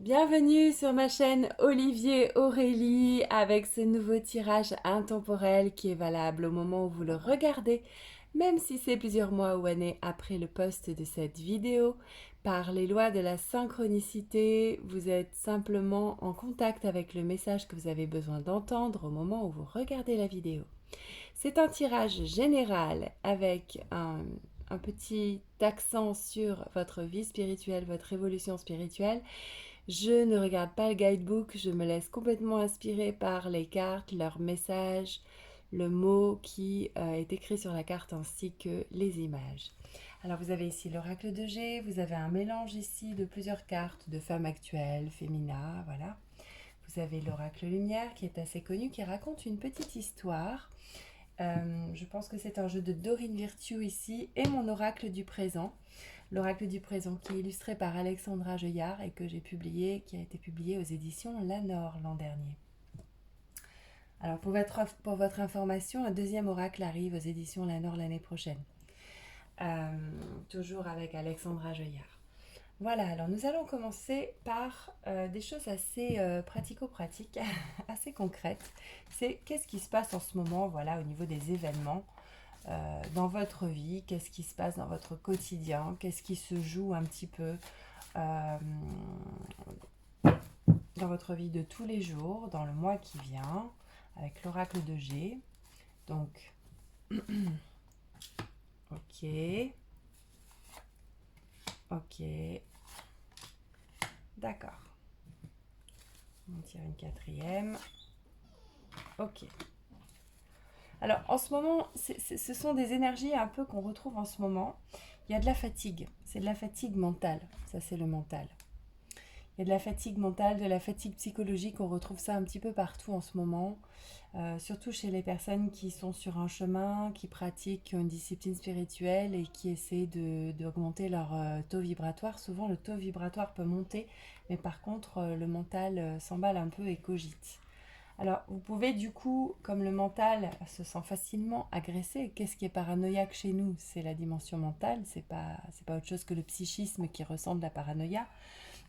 Bienvenue sur ma chaîne Olivier Aurélie avec ce nouveau tirage intemporel qui est valable au moment où vous le regardez, même si c'est plusieurs mois ou années après le post de cette vidéo. Par les lois de la synchronicité, vous êtes simplement en contact avec le message que vous avez besoin d'entendre au moment où vous regardez la vidéo. C'est un tirage général avec un petit accent sur votre vie spirituelle, votre évolution spirituelle. Je ne regarde pas le guidebook, je me laisse complètement inspirer par les cartes, leurs messages, le mot qui est écrit sur la carte ainsi que les images. Alors vous avez ici l'oracle de G, vous avez un mélange ici de plusieurs cartes de femmes actuelles, féminin, voilà. Vous avez l'oracle lumière qui est assez connu, qui raconte une petite histoire. Je pense que c'est un jeu de Dorine Virtue ici et mon oracle du présent. L'oracle du présent qui est illustré par Alexandra Jeillard et que j'ai publié, qui a été publié aux éditions Lanor l'an dernier. Alors pour votre information, un deuxième oracle arrive aux éditions Lanor l'année prochaine. Toujours avec Alexandra Jeillard. Voilà, alors nous allons commencer par des choses assez pratico-pratiques, assez concrètes. C'est qu'est-ce qui se passe en ce moment, voilà, au niveau des événements dans votre vie, qu'est-ce qui se passe dans votre quotidien, qu'est-ce qui se joue un petit peu euh, dans votre vie de tous les jours, dans le mois qui vient, avec l'oracle de G. Donc, ok, ok, d'accord. On tire une quatrième. Ok. Alors, en ce moment, ce sont des énergies un peu qu'on retrouve en ce moment. Il y a de la fatigue. C'est de la fatigue mentale. Ça, c'est le mental. Il y a de la fatigue mentale, de la fatigue psychologique. On retrouve ça un petit peu partout en ce moment. Surtout chez les personnes qui sont sur un chemin, qui pratiquent une discipline spirituelle et qui essaient d'augmenter leur taux vibratoire. Souvent, le taux vibratoire peut monter, mais par contre, le mental s'emballe un peu et cogite. Alors, vous pouvez du coup, comme le mental se sent facilement agressé, qu'est-ce qui est paranoïaque chez nous? C'est la dimension mentale, c'est pas autre chose que le psychisme qui ressent de la paranoïa.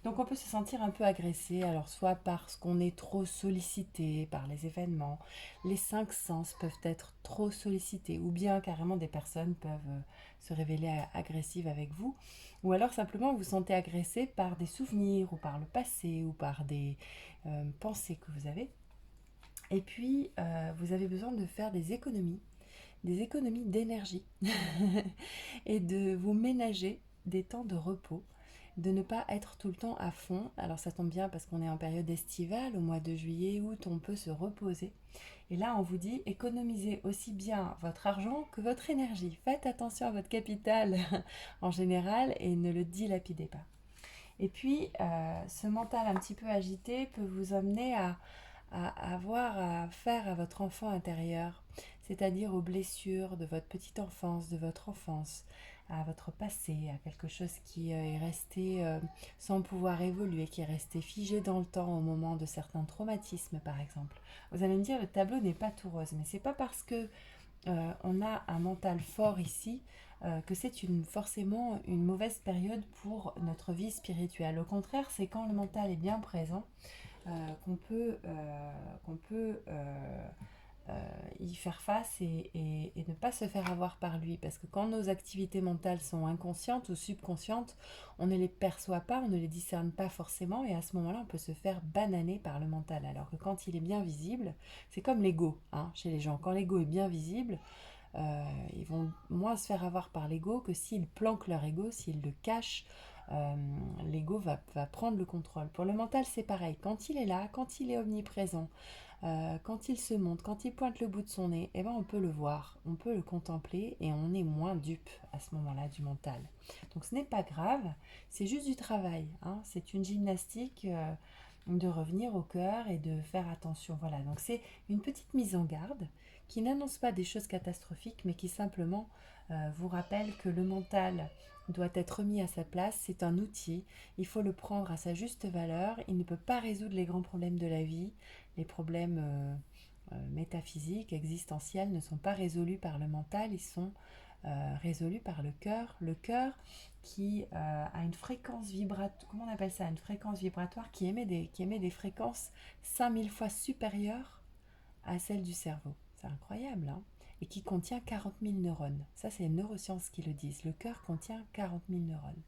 Donc on peut se sentir un peu agressé, alors soit parce qu'on est trop sollicité par les événements, les cinq sens peuvent être trop sollicités, ou bien carrément des personnes peuvent se révéler agressives avec vous, ou alors simplement vous vous sentez agressé par des souvenirs, ou par le passé, ou par des pensées que vous avez. Et puis, vous avez besoin de faire des économies d'énergie, et de vous ménager des temps de repos, de ne pas être tout le temps à fond. Alors ça tombe bien parce qu'on est en période estivale, au mois de juillet, août, on peut se reposer. Et là, on vous dit, économisez aussi bien votre argent que votre énergie. Faites attention à votre capital en général et ne le dilapidez pas. Et puis, ce mental un petit peu agité peut vous amener à avoir à faire à votre enfant intérieur, c'est-à-dire aux blessures de votre petite enfance, de votre enfance, à votre passé, à quelque chose qui est resté sans pouvoir évoluer, qui est resté figé dans le temps au moment de certains traumatismes, par exemple. Vous allez me dire, le tableau n'est pas tout rose, mais c'est pas parce que on a un mental fort ici que c'est forcément une mauvaise période pour notre vie spirituelle. Au contraire, c'est quand le mental est bien présent qu'on peut y faire face et ne pas se faire avoir par lui. Parce que quand nos activités mentales sont inconscientes ou subconscientes, on ne les perçoit pas, on ne les discerne pas forcément, et à ce moment-là, on peut se faire bananer par le mental. Alors que quand il est bien visible, c'est comme l'ego hein, chez les gens. Quand l'ego est bien visible, ils vont moins se faire avoir par l'ego que s'ils planquent leur ego, s'ils le cachent. L'ego va prendre le contrôle. Pour le mental, c'est pareil. Quand il est là, quand il est omniprésent, quand il se montre, quand il pointe le bout de son nez, eh ben on peut le voir, on peut le contempler et on est moins dupe à ce moment-là du mental. Donc ce n'est pas grave, c'est juste du travail. Hein. C'est une gymnastique de revenir au cœur et de faire attention. Voilà, donc c'est une petite mise en garde qui n'annonce pas des choses catastrophiques, mais qui simplement vous rappelle que le mental doit être remis à sa place, c'est un outil, il faut le prendre à sa juste valeur, il ne peut pas résoudre les grands problèmes de la vie, les problèmes métaphysiques, existentiels ne sont pas résolus par le mental, ils sont résolu par le cœur qui a une fréquence vibratoire, comment on appelle ça, une fréquence vibratoire qui émet des fréquences 5000 fois supérieures à celle du cerveau. C'est incroyable, hein, et qui contient 40 000 neurones. Ça, c'est les neurosciences qui le disent. Le cœur contient 40 000 neurones.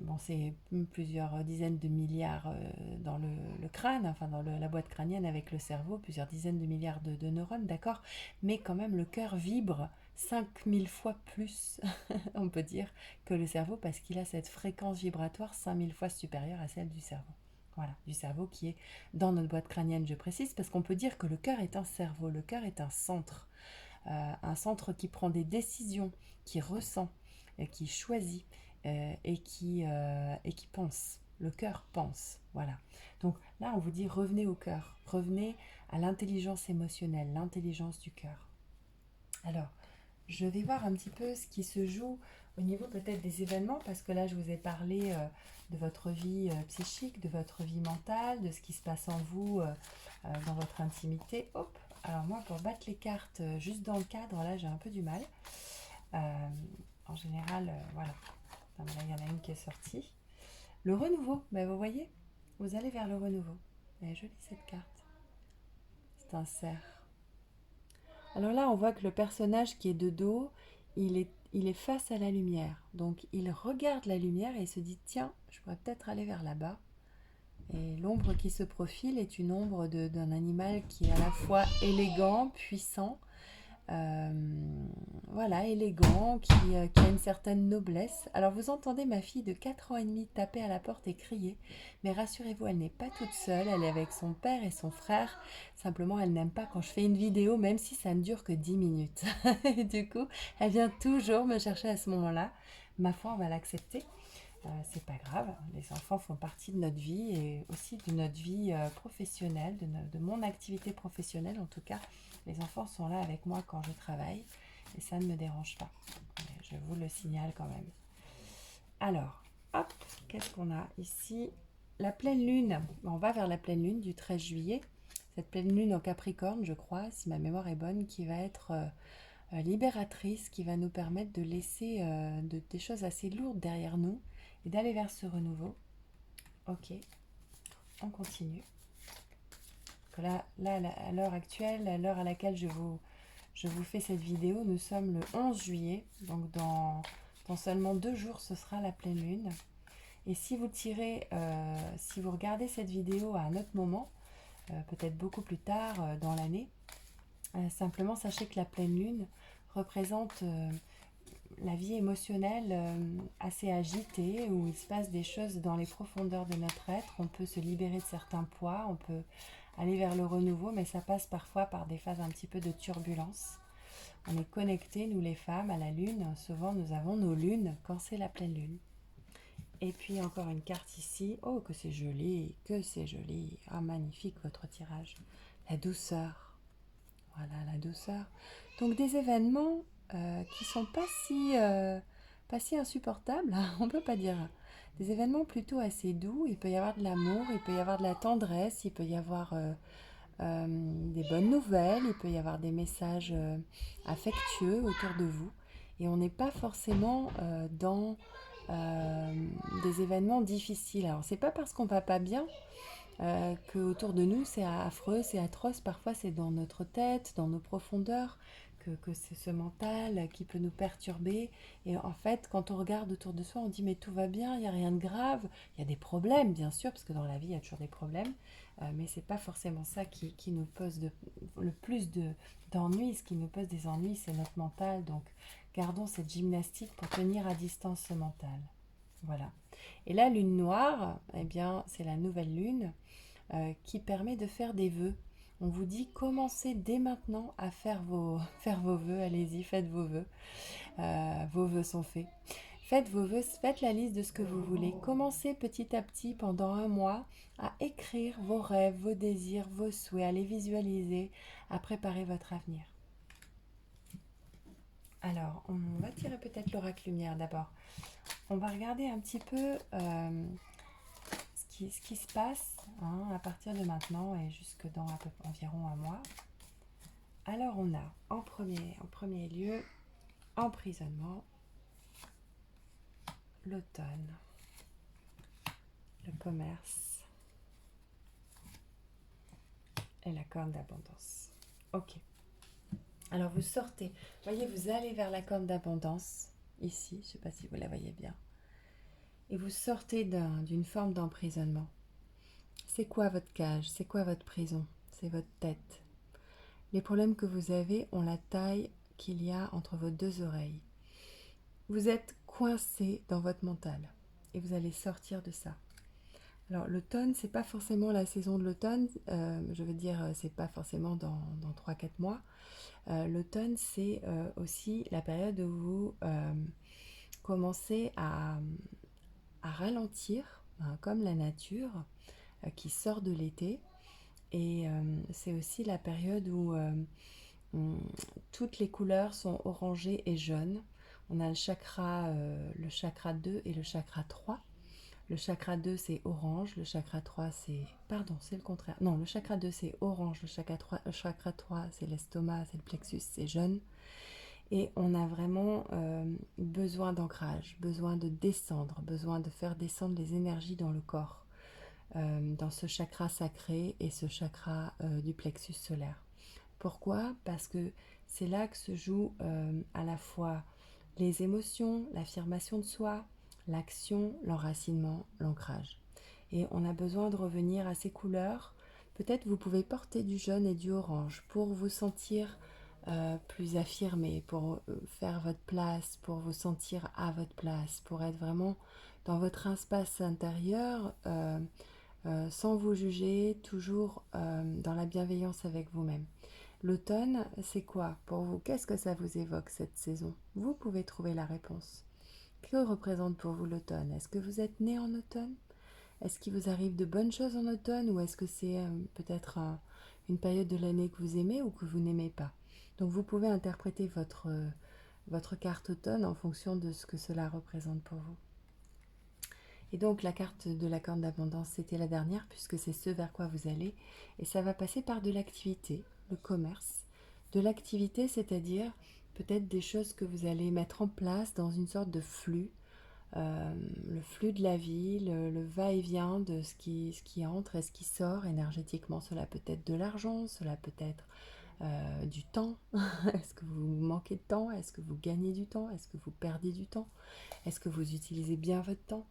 Bon, c'est plusieurs dizaines de milliards dans le crâne, enfin dans la boîte crânienne avec le cerveau, plusieurs dizaines de milliards de neurones, d'accord, mais quand même le cœur vibre 5000 fois plus, on peut dire, que le cerveau parce qu'il a cette fréquence vibratoire 5000 fois supérieure à celle du cerveau. Voilà, du cerveau qui est dans notre boîte crânienne, je précise, parce qu'on peut dire que le cœur est un cerveau, le cœur est un centre qui prend des décisions, qui ressent, qui choisit et qui pense. Le cœur pense, voilà. Donc là, on vous dit revenez au cœur, revenez à l'intelligence émotionnelle, l'intelligence du cœur. Alors, je vais voir un petit peu ce qui se joue au niveau peut-être des événements, parce que là, je vous ai parlé de votre vie psychique, de votre vie mentale, de ce qui se passe en vous dans votre intimité. Hop, alors moi, pour battre les cartes juste dans le cadre, là, j'ai un peu du mal. En général, voilà. Là, il y en a une qui est sortie. Le renouveau, ben, vous voyez, vous allez vers le renouveau. Elle est jolie cette carte. C'est un cerf. Alors là, on voit que le personnage qui est de dos, il est face à la lumière. Donc il regarde la lumière et il se dit, tiens, je pourrais peut-être aller vers là-bas. Et l'ombre qui se profile est une ombre d'un animal qui est à la fois élégant, puissant, voilà, élégant, qui a une certaine noblesse. Alors vous entendez ma fille de 4 ans et demi taper à la porte et crier, mais rassurez-vous, elle n'est pas toute seule, elle est avec son père et son frère. Simplement, elle n'aime pas quand je fais une vidéo, même si ça ne dure que 10 minutes. Et du coup, elle vient toujours me chercher à ce moment-là. Ma foi, on va l'accepter. C'est pas grave, les enfants font partie de notre vie et aussi de notre vie professionnelle, de mon activité professionnelle en tout cas. Les enfants sont là avec moi quand je travaille et ça ne me dérange pas. Je vous le signale quand même. Alors, hop, qu'est-ce qu'on a ici? La pleine lune. On va vers la pleine lune du 13 juillet. Cette pleine lune en Capricorne, je crois, si ma mémoire est bonne, qui va être libératrice, qui va nous permettre de laisser des choses assez lourdes derrière nous et d'aller vers ce renouveau. Ok, on continue. Là, à l'heure actuelle, à l'heure à laquelle je vous fais cette vidéo, nous sommes le 11 juillet, donc dans seulement 2 jours, ce sera la pleine lune. Et si vous si vous regardez cette vidéo à un autre moment, peut-être beaucoup plus tard dans l'année, simplement sachez que la pleine lune représente la vie émotionnelle assez agitée, où il se passe des choses dans les profondeurs de notre être. On peut se libérer de certains poids, on peut aller vers le renouveau, mais ça passe parfois par des phases un petit peu de turbulence. On est connectés, nous les femmes, à la lune. Souvent, nous avons nos lunes quand c'est la pleine lune. Et puis encore une carte ici. Oh, que c'est joli, que c'est joli. Ah, magnifique votre tirage. La douceur. Voilà, la douceur. Donc des événements qui sont pas si insupportables, on ne peut pas dire. Des événements plutôt assez doux. Il peut y avoir de l'amour, il peut y avoir de la tendresse, il peut y avoir des bonnes nouvelles, il peut y avoir des messages affectueux autour de vous. Et on n'est pas forcément dans des événements difficiles. Alors c'est pas parce qu'on va pas bien que autour de nous c'est affreux, c'est atroce. Parfois c'est dans notre tête, dans nos profondeurs, que c'est ce mental qui peut nous perturber. Et en fait, quand on regarde autour de soi, on dit mais tout va bien, il n'y a rien de grave. Il y a des problèmes, bien sûr, parce que dans la vie, il y a toujours des problèmes. Mais c'est pas forcément ça qui nous pose le plus d'ennuis. Ce qui nous pose des ennuis, c'est notre mental. Donc, gardons cette gymnastique pour tenir à distance ce mental. Voilà. Et la lune noire, eh bien, c'est la nouvelle lune qui permet de faire des vœux. On vous dit commencez dès maintenant à faire vos vœux. Allez-y, faites vos vœux. Vos vœux sont faits. Faites vos vœux, faites la liste de ce que vous voulez. Commencez petit à petit pendant 1 mois à écrire vos rêves, vos désirs, vos souhaits, à les visualiser, à préparer votre avenir. Alors, on va tirer peut-être l'oracle lumière d'abord. On va regarder un petit peu ce qui se passe à partir de maintenant et jusque dans environ 1 mois. Alors on a en premier lieu emprisonnement, l'automne, le commerce et la corne d'abondance. Ok. Alors vous sortez, voyez, vous allez vers la corne d'abondance, ici, je ne sais pas si vous la voyez bien, et vous sortez d'une forme d'emprisonnement. C'est quoi votre cage? C'est quoi votre prison? C'est votre tête. Les problèmes que vous avez ont la taille qu'il y a entre vos deux oreilles. Vous êtes coincé dans votre mental et vous allez sortir de ça. Alors l'automne, c'est pas forcément la saison de l'automne, je veux dire, c'est pas forcément dans 3-4 mois. L'automne, c'est aussi la période où vous commencez à ralentir, hein, comme la nature qui sort de l'été. Et c'est aussi la période où toutes les couleurs sont orangées et jaunes. On a le chakra 2 et le chakra 3. Le chakra 2 c'est orange, le chakra 3 c'est... Pardon, c'est le contraire. Non, le chakra 2 c'est orange, le chakra 3 c'est l'estomac, c'est le plexus, c'est jaune. Et on a vraiment besoin d'ancrage, besoin de descendre, besoin de faire descendre les énergies dans le corps, dans ce chakra sacré et ce chakra du plexus solaire. Pourquoi? Parce que c'est là que se jouent à la fois les émotions, l'affirmation de soi, l'action, l'enracinement, l'ancrage. Et on a besoin de revenir à ces couleurs. Peut-être vous pouvez porter du jaune et du orange pour vous sentir plus affirmé, pour faire votre place, pour vous sentir à votre place, pour être vraiment dans votre espace intérieur sans vous juger, toujours dans la bienveillance avec vous-même. L'automne, c'est quoi pour vous? Qu'est-ce que ça vous évoque cette saison? Vous pouvez trouver la réponse. Que représente pour vous l'automne? Est-ce que vous êtes né en automne? Est-ce qu'il vous arrive de bonnes choses en automne ou est-ce que c'est peut-être une période de l'année que vous aimez ou que vous n'aimez pas? Donc vous pouvez interpréter votre carte automne en fonction de ce que cela représente pour vous. Et donc la carte de la corne d'abondance, c'était la dernière puisque c'est ce vers quoi vous allez. Et ça va passer par de l'activité, le commerce. De l'activité, c'est-à-dire peut-être des choses que vous allez mettre en place dans une sorte de flux. Le flux de la vie, le va-et-vient de ce qui entre et ce qui sort énergétiquement. Cela peut être de l'argent, cela peut être du temps. Est-ce que vous manquez de temps? Est-ce que vous gagnez du temps? Est-ce que vous perdez du temps? Est-ce que vous utilisez bien votre temps?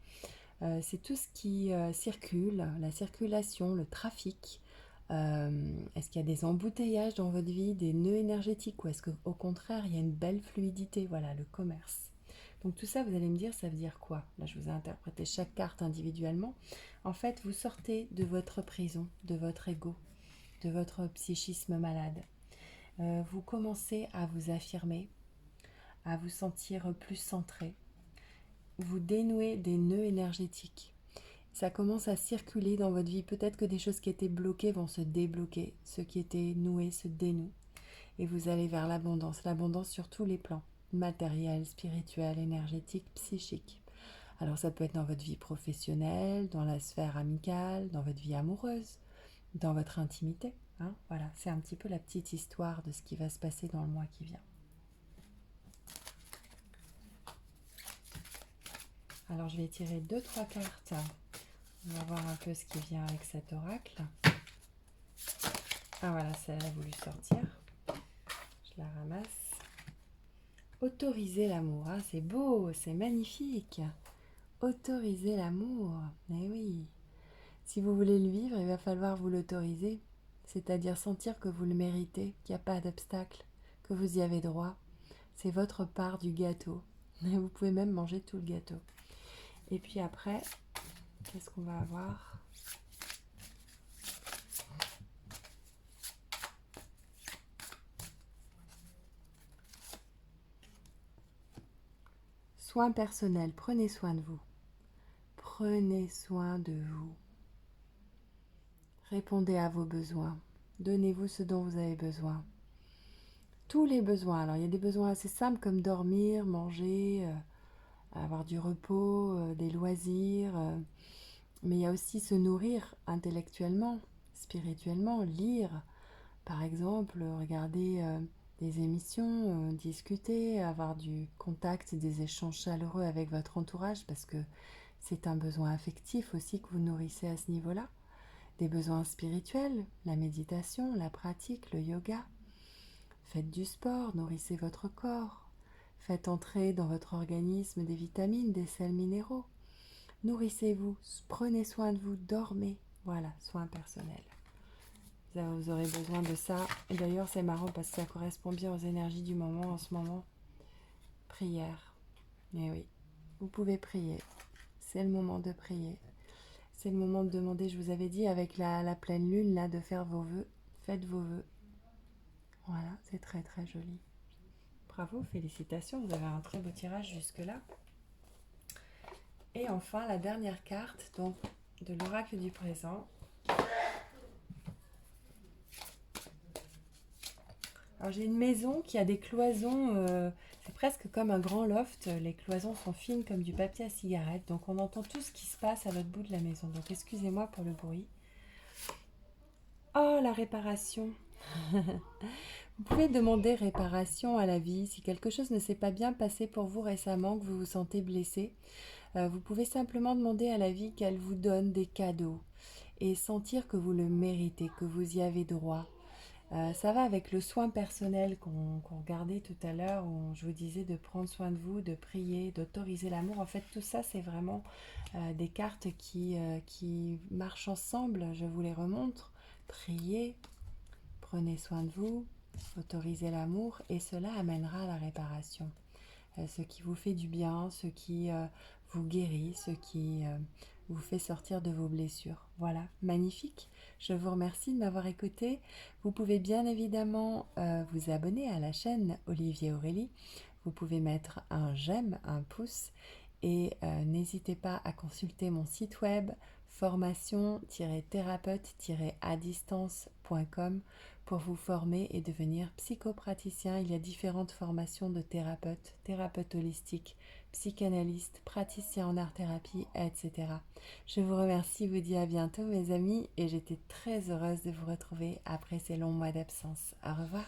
C'est tout ce qui circule, la circulation, le trafic. Est-ce qu'il y a des embouteillages dans votre vie, des nœuds énergétiques ou est-ce qu'au contraire il y a une belle fluidité? Voilà, le commerce. Donc tout ça, vous allez me dire, ça veut dire quoi? Là, je vous ai interprété chaque carte individuellement. En fait, vous sortez de votre prison, de votre ego, de votre psychisme malade. Vous commencez à vous affirmer, à vous sentir plus centré. Vous dénouez des nœuds énergétiques. Ça commence à circuler dans votre vie. Peut-être que des choses qui étaient bloquées vont se débloquer. Ce qui était noué se dénoue. Et vous allez vers l'abondance. L'abondance sur tous les plans. Matériel, spirituel, énergétique, psychique. Alors ça peut être dans votre vie professionnelle, dans la sphère amicale, dans votre vie amoureuse, dans votre intimité. Hein, voilà, c'est un petit peu la petite histoire de ce qui va se passer dans le mois qui vient. Alors je vais tirer 2-3 cartes. On va voir un peu ce qui vient avec cet oracle. Ah voilà, celle-là a voulu sortir. Je la ramasse. Autoriser l'amour. Ah, c'est beau, c'est magnifique. Autoriser l'amour. Eh oui. Si vous voulez le vivre, il va falloir vous l'autoriser. C'est-à-dire sentir que vous le méritez, qu'il n'y a pas d'obstacle, que vous y avez droit. C'est votre part du gâteau. Et vous pouvez même manger tout le gâteau. Et puis après, qu'est-ce qu'on va avoir? Soins personnels, prenez soin de vous. Prenez soin de vous. Répondez à vos besoins. Donnez-vous ce dont vous avez besoin. Tous les besoins. Alors, il y a des besoins assez simples comme dormir, manger, avoir du repos, des loisirs. Mais il y a aussi se nourrir intellectuellement, spirituellement, lire. Par exemple, regarder des émissions, discuter, avoir du contact, des échanges chaleureux avec votre entourage parce que c'est un besoin affectif aussi que vous nourrissez à ce niveau-là. Des besoins spirituels, la méditation, la pratique, le yoga. Faites du sport, nourrissez votre corps. Faites entrer dans votre organisme des vitamines, des sels minéraux. Nourrissez-vous, prenez soin de vous, dormez. Voilà, soins personnels. Vous aurez besoin de ça. Et d'ailleurs, c'est marrant parce que ça correspond bien aux énergies du moment en ce moment. Prière. Eh oui, vous pouvez prier. C'est le moment de prier. C'est le moment de demander, je vous avais dit, avec la pleine lune, là, de faire vos vœux. Faites vos vœux. Voilà, c'est très très joli. Bravo, félicitations, vous avez un très beau tirage jusque-là. Et enfin, la dernière carte, donc, de l'oracle du présent. Alors j'ai une maison qui a des cloisons, c'est presque comme un grand loft, les cloisons sont fines comme du papier à cigarette, donc on entend tout ce qui se passe à l'autre bout de la maison, donc excusez-moi pour le bruit. Oh, la réparation. Vous pouvez demander réparation à la vie, si quelque chose ne s'est pas bien passé pour vous récemment, que vous vous sentez blessé, vous pouvez simplement demander à la vie qu'elle vous donne des cadeaux et sentir que vous le méritez, que vous y avez droit. Ça va avec le soin personnel qu'on regardait tout à l'heure, où je vous disais de prendre soin de vous, de prier, d'autoriser l'amour. En fait, tout ça, c'est vraiment des cartes qui marchent ensemble. Je vous les remontre. Priez, prenez soin de vous, autorisez l'amour, et cela amènera à la réparation. Ce qui vous fait du bien, ce qui vous guérit, ce qui vous fait sortir de vos blessures. Voilà, magnifique. Je vous remercie de m'avoir écouté. Vous pouvez bien évidemment vous abonner à la chaîne Olivier Aurélie. Vous pouvez mettre un j'aime, un pouce, et n'hésitez pas à consulter mon site web formation-thérapeute-à-distance.com pour vous former et devenir psychopraticien. Il y a différentes formations de thérapeutes, thérapeutes holistiques, psychanalystes, praticiens en art-thérapie, etc. Je vous remercie, vous dis à bientôt mes amis, et j'étais très heureuse de vous retrouver après ces longs mois d'absence. Au revoir.